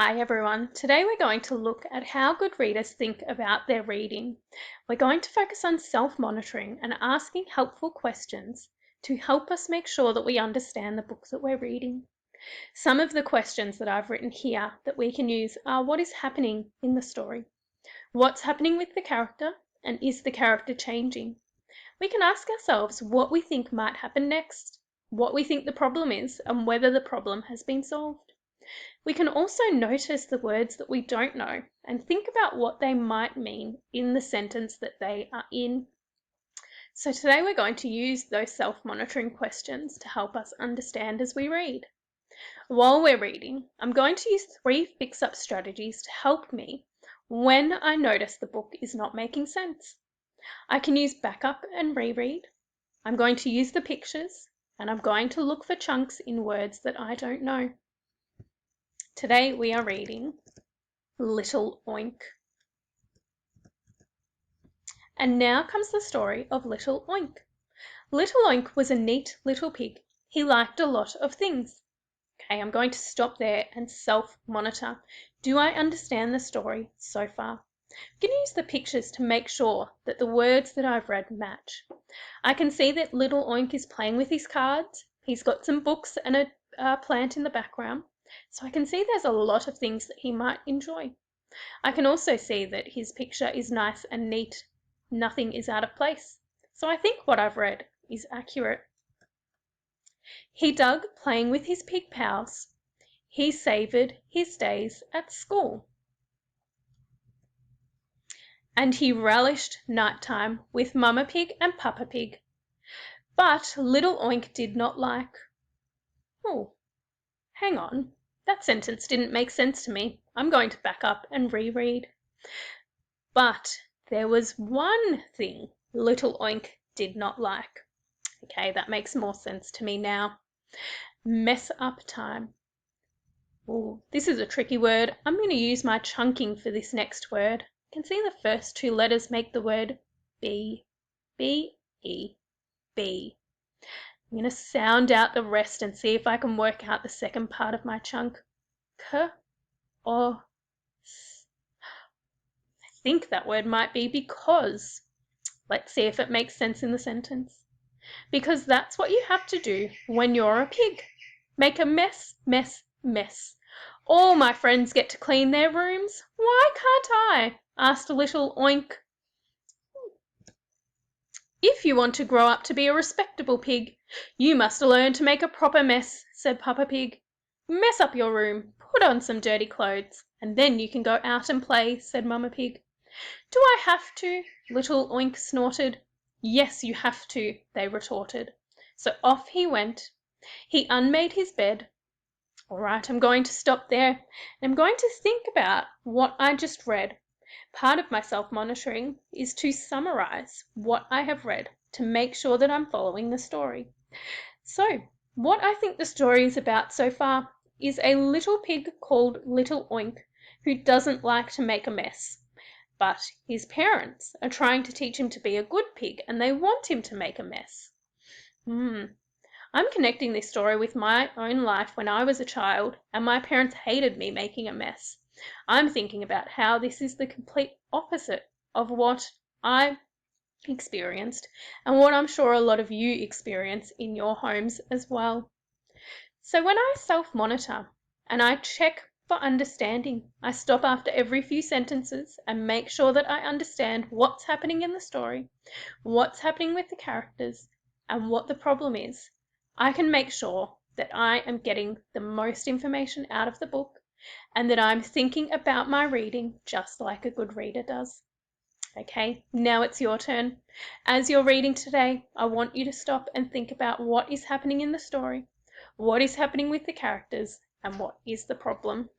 Hi everyone, today we're going to look at how good readers think about their reading. We're going to focus on self-monitoring and asking helpful questions to help us make sure that we understand the book that we're reading. Some of the questions that I've written here that we can use are: what is happening in the story? What's happening with the character, and is the character changing? We can ask ourselves what we think might happen next, what we think the problem is, and whether the problem has been solved. We can also notice the words that we don't know and think about what they might mean in the sentence that they are in. So today we're going to use those self-monitoring questions to help us understand as we read. While we're reading, I'm going to use 3 fix-up strategies to help me when I notice the book is not making sense. I can use backup and reread. I'm going to use the pictures, and I'm going to look for chunks in words that I don't know. Today we are reading Little Oink. And now comes the story of Little Oink. Little Oink was a neat little pig. He liked a lot of things. Okay, I'm going to stop there and self-monitor. Do I understand the story so far? I'm going to use the pictures to make sure that the words that I've read match. I can see that Little Oink is playing with his cards. He's got some books and a plant in the background. So I can see there's a lot of things that he might enjoy. I can also see that his picture is nice and neat. Nothing is out of place. So I think what I've read is accurate. He dug playing with his pig pals. He savoured his days at school. And he relished nighttime with Mama Pig and Papa Pig. But Little Oink did not like. Oh, hang on. That sentence didn't make sense to me. I'm going to back up and reread. But there was one thing Little Oink did not like. Okay, that makes more sense to me now. Mess up time. Oh, this is a tricky word. I'm going to use my chunking for this next word. You can see the first 2 letters make the word B. B-E, B. I'm going to sound out the rest and see if I can work out the second part of my chunk. K-O-S. I think that word might be because. Let's see if it makes sense in the sentence. Because that's what you have to do when you're a pig. Make a mess, mess, mess. All my friends get to clean their rooms. Why can't I? Asked Little Oink. If you want to grow up to be a respectable pig, you must learn to make a proper mess, said Papa Pig. Mess up your room, put on some dirty clothes, and then you can go out and play, said Mama Pig. Do I have to? Little Oink snorted. Yes, you have to, they retorted. So off he went. He unmade his bed. All right, I'm going to stop there. I'm going to think about what I just read. Part of my self-monitoring is to summarize what I have read to make sure that I'm following the story. So, what I think the story is about so far is a little pig called Little Oink who doesn't like to make a mess. But his parents are trying to teach him to be a good pig and they want him to make a mess. I'm connecting this story with my own life when I was a child and my parents hated me making a mess. I'm thinking about how this is the complete opposite of what I experienced and what I'm sure a lot of you experience in your homes as well. So when I self-monitor and I check for understanding, I stop after every few sentences and make sure that I understand what's happening in the story, what's happening with the characters, and what the problem is. I can make sure that I am getting the most information out of the book and that I'm thinking about my reading just like a good reader does. Okay, now it's your turn. As you're reading today, I want you to stop and think about what is happening in the story, what is happening with the characters, and what is the problem.